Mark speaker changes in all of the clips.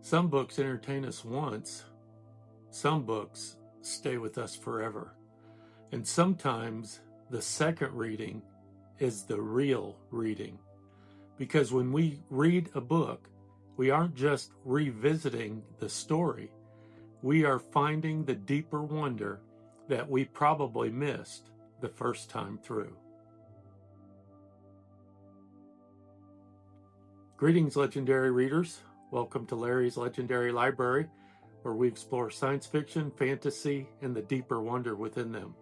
Speaker 1: Some books entertain us once, some books stay with us forever. And sometimes the second reading is the real reading. Because when we read a book, we aren't just revisiting the story, we are finding the deeper wonder that we probably missed the first time through. Greetings, legendary readers. Welcome to Larry's Legendary Library, where we explore science fiction, fantasy, and the deeper wonder within them.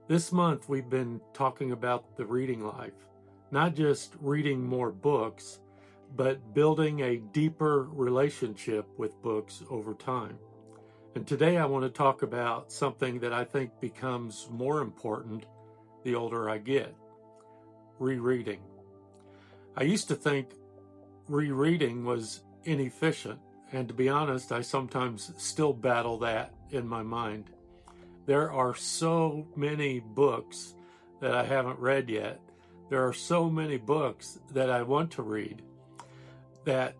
Speaker 1: This month, we've been talking about the reading life, not just reading more books, but building a deeper relationship with books over time. And today I want to talk about something that I think becomes more important the older I get: rereading. I used to think rereading was inefficient, and to be honest, I sometimes still battle that in my mind. There are so many books that I haven't read yet. There are so many books that I want to read that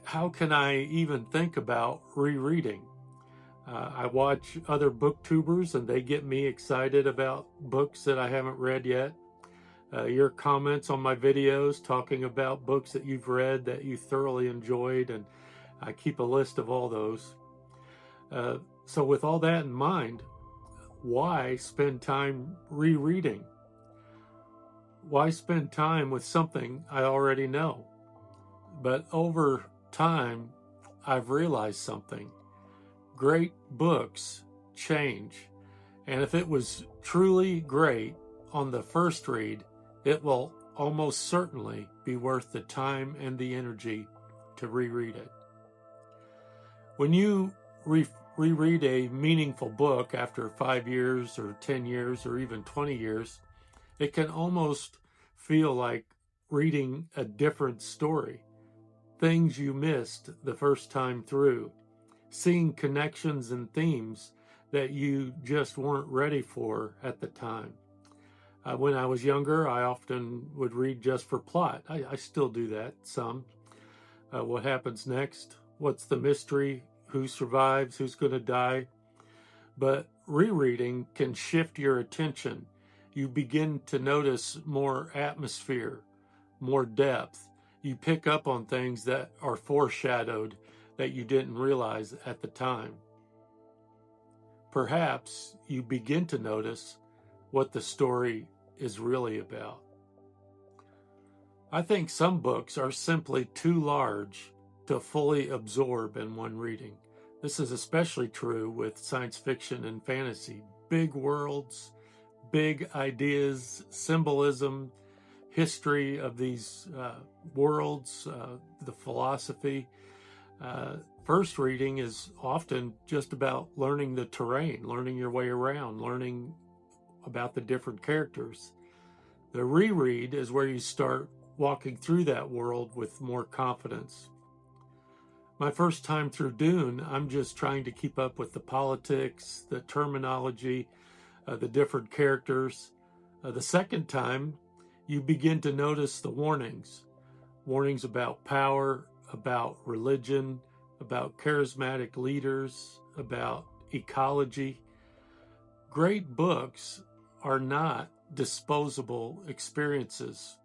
Speaker 1: how can I even think about rereading? I watch other booktubers and they get me excited about books that I haven't read yet. Your comments on my videos talking about books that you've read that you thoroughly enjoyed, and I keep a list of all those. So with all that in mind, why spend time rereading? Why spend time with something I already know? But over time, I've realized something. Great books change. And if it was truly great on the first read, it will almost certainly be worth the time and the energy to reread it. When you reread a meaningful book after 5 years or 10 years or even 20 years, it can almost feel like reading a different story. Things you missed the first time through, seeing connections and themes that you just weren't ready for at the time. When I was younger, I often would read just for plot. I still do that some. What happens next? What's the mystery? Who survives? Who's going to die? But rereading can shift your attention. You begin to notice more atmosphere, more depth. You pick up on things that are foreshadowed that you didn't realize at the time. Perhaps you begin to notice what the story is really about. I think some books are simply too large to fully absorb in one reading. This is especially true with science fiction and fantasy. Big worlds, big ideas, symbolism, history of these worlds, the philosophy. First reading is often just about learning the terrain, learning your way around, learning about the different characters. The reread is where you start walking through that world with more confidence. My first time through Dune, I'm just trying to keep up with the politics, the terminology, the different characters. The second time, you begin to notice the warnings about power, about religion, about charismatic leaders, about ecology. Great books are not disposable experiences.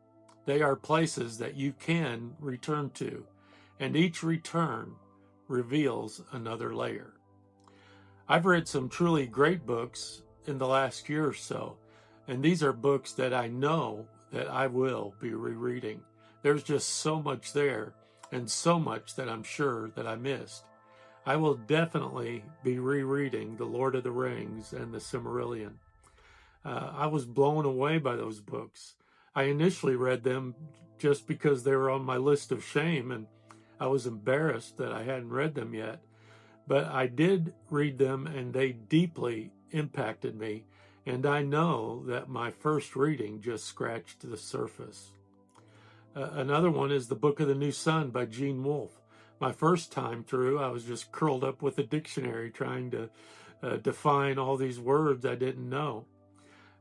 Speaker 1: They are places that you can return to, and each return reveals another layer. I've read some truly great books in the last year or so, and these are books that I know that I will be rereading. There's just so much there, and so much that I'm sure that I missed. I will definitely be rereading The Lord of the Rings and The Silmarillion. I was blown away by those books. I initially read them just because they were on my list of shame, and I was embarrassed that I hadn't read them yet. But I did read them, and they deeply impacted me, and I know that my first reading just scratched the surface. Another one is The Book of the New Sun by Gene Wolfe. My first time through, I was just curled up with a dictionary trying to define all these words I didn't know.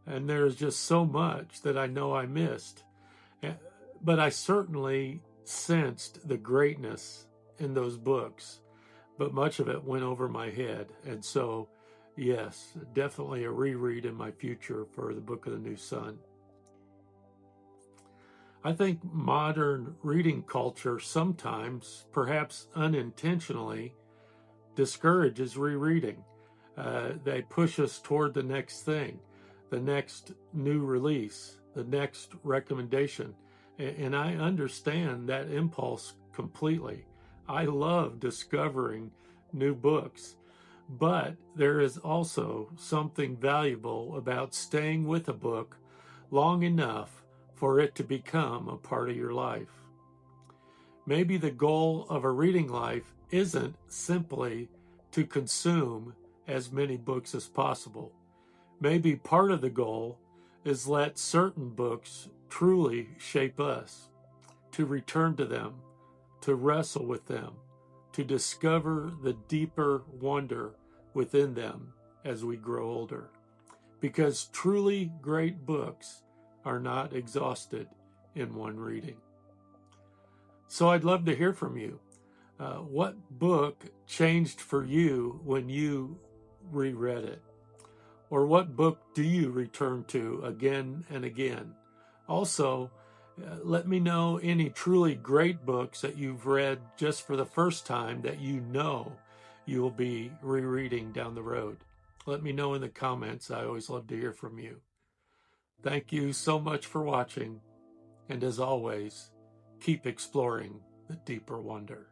Speaker 1: And there's just so much that I know I missed. But I certainly sensed the greatness in those books, but much of it went over my head. And so, yes, definitely a reread in my future for the Book of the New Sun. I think modern reading culture sometimes, perhaps unintentionally, discourages rereading. They push us toward the next thing, the next new release, the next recommendation. And I understand that impulse completely. I love discovering new books, but there is also something valuable about staying with a book long enough for it to become a part of your life. Maybe the goal of a reading life isn't simply to consume as many books as possible. Maybe part of the goal is let certain books truly shape us, to return to them, to wrestle with them, to discover the deeper wonder within them as we grow older. Because truly great books are not exhausted in one reading. So I'd love to hear from you. What book changed for you when you reread it? Or what book do you return to again and again? Also, let me know any truly great books that you've read just for the first time that you know you'll be rereading down the road. Let me know in the comments. I always love to hear from you. Thank you so much for watching. And as always, keep exploring the deeper wonder.